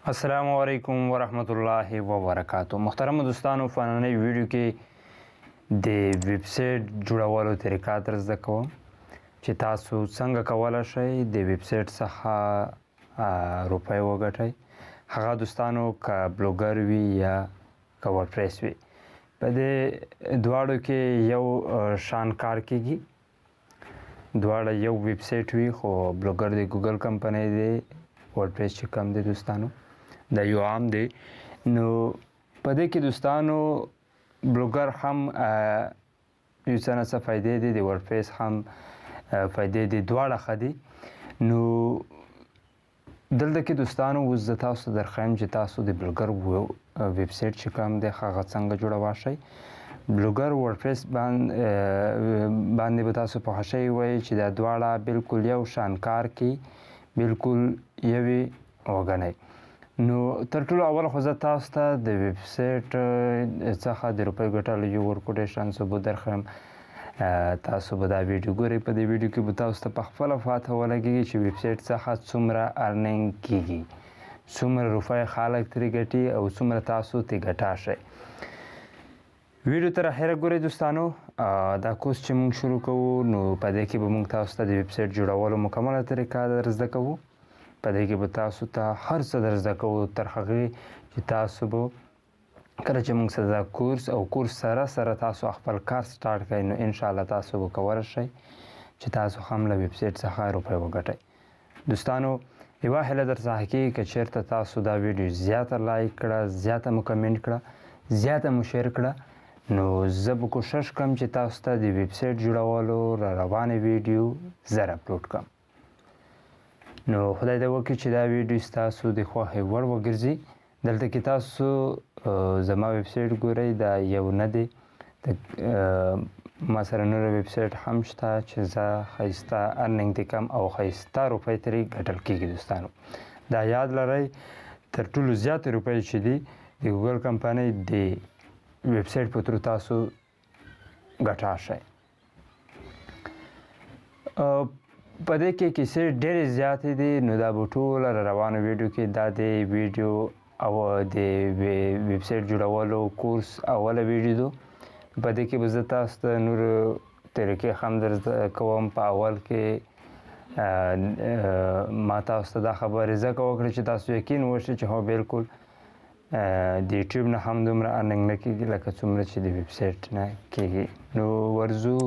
السلام علیکم ورحمت الله وبرکاتو. محترم دوستانو، په نننۍ ویډیو کې د ویب سایټ جوړولو طریقه در زده کوم چې تاسو څنګه کولی شئ د ویب سایټ څخه روپۍ وګټئ. هغه دوستانو که بلوګر وي یا که ورډپریس وي، په دې دواړو کې یو شان کار کیږي. دواړه یو ویب سایټ وي، خو بلوګر د ګوګل کمپنۍ دی، ورډپریس چې کوم دی دوستانو دا یو عام دی. نو په دې کې دوستانو بلوګر هم یو څه نه څه فایدې دي، د ورډپریس هم فایدې دي، دواړه ښه دي. نو دلته کې دوستانو اوس زه تاسو ته درښیم چې تاسو د بلوګر ویب سایټ چې کوم دی هغه څنګه جوړولی شئ. بلوګر ورډپریس باندې به تاسو پوه شئ وایي چې دا دواړه بلکل یو شان کار کوي، بلکل یوې وګڼئ. نو تر ټولو اول خو زه تاسو ته د ویب سایټ څخه د روپۍ ګټلو یو ورکوټیشن ثبوت درښیم. تاسو به دا ویډیو ګورئ. په دې ویډیو کې به تاسو ته په خپله پته ولګېږي چې ویب سایټ څخه څومره ارننګ کیږي، څومره روپۍ خلک ترې ګټي او څومره تاسو ترې ګټا شئ. ویډیو تر اخره ګورئ دوستانو. دا کورس چې موږ شروع کوو نو په دې کې به موږ تاسو ته د ویب سایټ جوړولو مکمله طریقه در زده کوو. په دې کې به تاسو ته هر څه در زده کوو تر هغې چې تاسو به کله چې موږ سره دا کورس او کورس سره سره تاسو خپل کار سټارټ کړئ نو انشاءالله تاسو به کولی شئ چې تاسو هم له ویب سایټ څخه روپۍ وګټئ. دوستانو یوه هیله در څخه کېږي که چېرته تاسو دا ویډیو زیاته لایک کړه، زیاته مو کمنټ کړه، زیاته مو شیر کړه، نو زه به کوشش کوم چې تاسو ته د ویب سایټ جوړولو را روانې ویډیو زر اپلوډ کړم. نو خدای دې وکړي چې دا ویډیو ستاسو د خوښې وړ وګرځي. دلته کې تاسو زما ویب سایټ ګورئ، دا یو نه دی، ما سره نوره ویب سایټ هم شته چې زه خایسته ارننګ دې کم او خایسته روپۍ ترې ګټل کېږي. دوستانو دا یاد لرئ، تر ټولو زیاتې روپۍ چې دي د ګوګل کمپنۍ د ویب سایټ په ترو تاسو ګټا شئ. په دې کې کیسې ډېرې زیاتې دي، نو دا به ټوله را روانو ویډیو کې دا د ویډیو او د ویب سایټ جوړولو کورس اوله ویډیو ده. په دې کې به زه تاسو ته نورو طریقې هم در زده کوم. په اول کې ما تاسو ته دا خبرې ځکه وکړې چې تاسو یقین وشي چې هو بلکل د یوټیوب نه هم دومره ارننګ نه کېږي لکه څومره چې د ویب سایټ نه کېږي. نو ورځو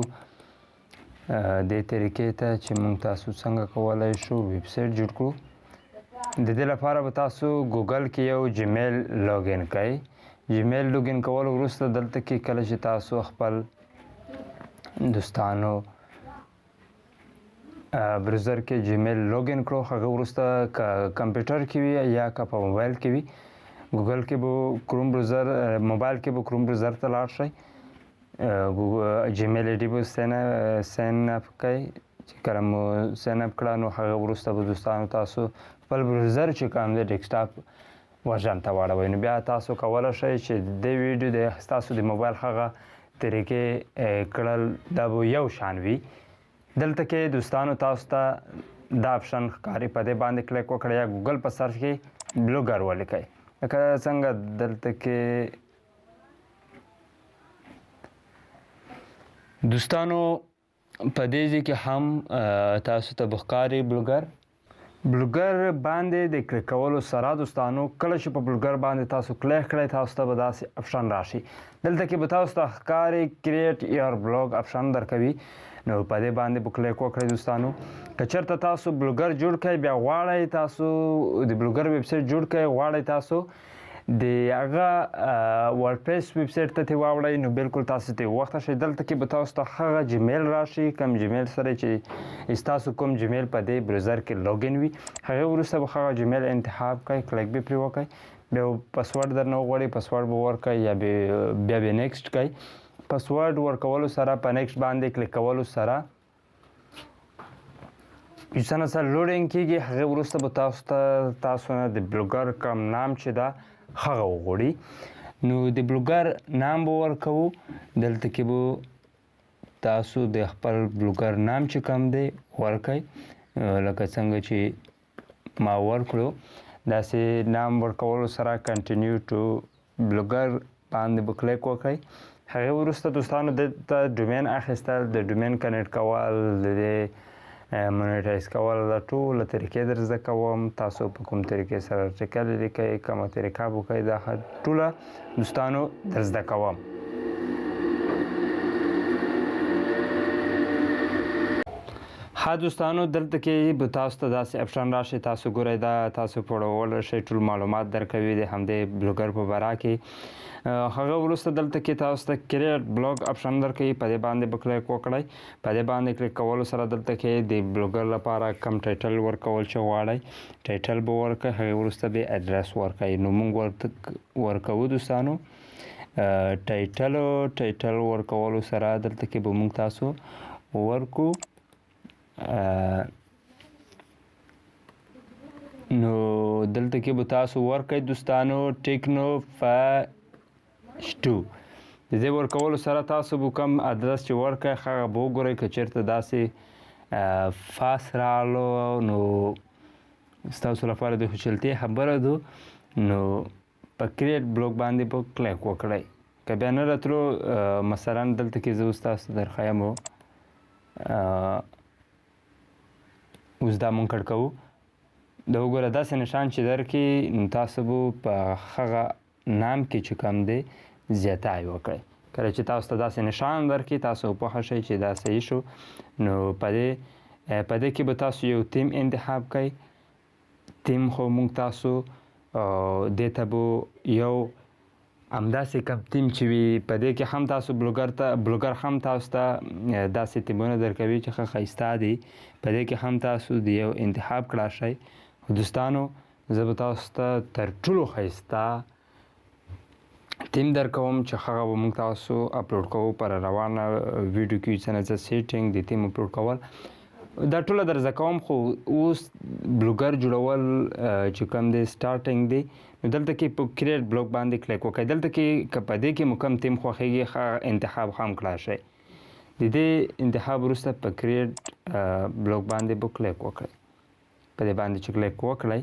دې طریقې ته چې موږ تاسو څنګه کولی شو ویب سایټ جوړ کړو. د دې لپاره به تاسو ګوګل کې یو جیمیل لاګین کړئ. جیمیل لاګین کولو وروسته دلته کې کله چې تاسو خپل دوستانو بروزر کې جیمیل لاګین کړو، هغه وروسته که کمپیوټر کې وي یا که په موبایل کې وي، ګوګل کې به کروم بروزر، موبایل کې به کروم بروزر ته لاړ شئ. جیمیل آی ډي به ساین اپ کړئ. چې کله مو ساین اپ کړه نو هغه وروسته به دوستانو تاسو خپل بروزر چې کوم دی ډیسکټاپ ورژن ته واړوئ. نو بیا تاسو کولی شئ چې د ویډیو د ستاسو د موبایل هغه طریقې کړل دا به یو شان وي. دلته کې دوستانو تاسو ته دا اپشن ښکاري، په دې باندې کلیک وکړئ یا ګوګل په سرچ کې بلوګر ولیکئ. لکه څنګه دلته کې دوستانو په دې ځای کې هم تاسو ته به ښکاري بلوګر باندې د کلیک کولو سره دوستانو کله چې په بلوګر باندې تاسو کلیک کړئ تاسو ته به داسې اپشن راشي. دلته کې به تاسو ته ښکاري کریټ یور بلاګ اپشن درکوي. نو په دې باندې به کلیک وکړئ. دوستانو که چېرته تاسو بلوګر جوړ کړئ، بیا غواړئ تاسو د بلوګر ویب سایټ جوړ کړئ، غواړئ تاسو د هغه ورډپریس ویب سایټ ته ترې واوړئ، نو بلکل تاسو ترې وخته شئ. دلته کې به تاسو ته هغه جیمیل راشي، کوم جیمیل سره چې ستاسو کوم جیمیل په دې بروزر کې لاګین وي، هغې وروسته به هغه جیمیل انتخاب کړئ، کلیک به پرې وکړئ. بیا پاسورډ درنه وغواړئ، پاسورډ به ورکړئ یا بیا به نیکسټ کړئ. پاسورډ ورکولو سره په نیکسټ باندې کلیک کولو سره یو څه نه څه لوډینګ کېږي. هغې وروسته به تاسو نه د بلوګر کوم نام چې ده هغه وغواړي. نو د بلوګر نام به ورکوو. دلته کې به تاسو د خپل بلوګر نام چې کوم دی ورکئ، لکه څنګه چې ما ورکړو. داسې نام ورکولو سره کنټینیو ټو بلوګر باندې به کلیک وکړئ. هغې وروسته دوستانو دلته ډومین اخیستل، د ډومین کنیکټ کول، د دې مونیټایز کول، دا ټوله طریقې در زده کوم. تاسو په کوم طریقې سره ارټیکل لیکئ، کومه طریقه به کوئ، دا ټوله دوستانو در زده کوم. ها دوستانو دلته کې به تاسو ته داسې اپشن راشي، تاسو ګورئ دا تاسو پوړولی شئ، ټول معلومات درکوي د همدې بلوګر په باره کې. هغه وروسته دلته کې تاسو ته کریټ بلاګ اپشن درکوي، په دې باندې به کلیک وکړئ. په دې باندې کلیک کولو سره دلته کې د بلوګر لپاره کم ټایټل ورکول چې غواړئ ټایټل به ورکړئ، هغې وروسته به اډرس ورکړئ. نو موږ ورکوو دوستانو ټایټل ورکولو سره دلته کې به موږ تاسو ورکو. نو دلته کې به تاسو ورکړئ دوستانو ټیکنو پاشتو. د دې ورکولو سره تاسو به کوم ادرس چې ورکړئ هغه به وګورئ. که چېرته داسې فاس راغلو نو ستاسو لپاره د خوشحالتۍ خبره ده، نو په کریټ بلاګ باندې به کلیک وکړئ. که بیا نه راتلو مثلا دلته کې زه اوس تاسو درښیم، اوس دا مونږ کړ کوو، دا وګوره داسې نشان چې درکړي، نو تاسو به په هغه نام کې چې کوم دی زیاتای وکړئ. کله چې تاسو ته داسې نشان درکړي تاسو پوه شئ چې دا صحیح شو. نو په دې کې به تاسو یو تیم انتخاب کړئ. تیم خو مونږ تاسو دې ته به یو همداسې کوم تیم چې وي، په دې کې هم تاسو بلوګر هم تاسو ته داسې تیمونه درکوي چې ښه ښایسته دي، په دې کې هم تاسو د یو انتخاب کړای شئ. دوستانو زه به تاسو ته تر ټولو ښایسته تیم درکوم چې هغه به موږ تاسو اپلوډ کوو پر روانه ویډیو کې. څنګه سیټینګ د تیم اپلوډ کول دا ټوله در زده کوم. خو اوس بلوګر جوړول چې کوم دی سټارټینګ دی، نو دلته کې په کریټ بلاګ باندې کلیک وکړئ. دلته کې که په دې کې مو کوم تیم خوښیږي هغه انتخاب هم کړای شئ. د دې انتخاب وروسته په کریټ بلاګ باندې به کلیک وکړئ. په دې باندې چې کلیک وکړئ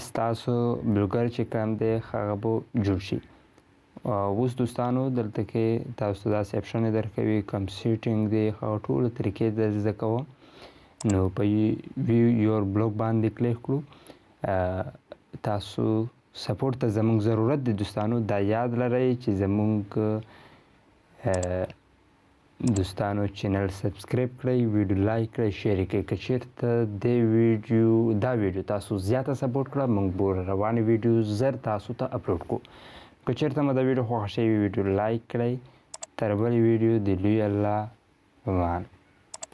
ستاسو بلوګر چې کوم دی هغه به جوړ شي. اوس دوستانو دلته کې تاسو ته داسې اپشن درکوي، کوم سیټینګ دی هغه ټوله طریقې در زده کوم. نو په ویو یور بلاګ باندې کلیک کړو. تاسو سپورټ ته زمونږ ضرورت دی دوستانو. دا یاد لرئ چې زمونږ دوستانو چینل سبسکريب کړئ، ویډیو لایک کړئ، شیر کړئ. که چېرته دا ویډیو تاسو زیاته سپورټ کړه موږ به روانې ویډیو زر تاسو ته اپلوډ کړو. که چېرته مو دا ویډیو خوښه شوې ویډیو لایک کړئ. تر بلې ویډیو د لوی الله په امان.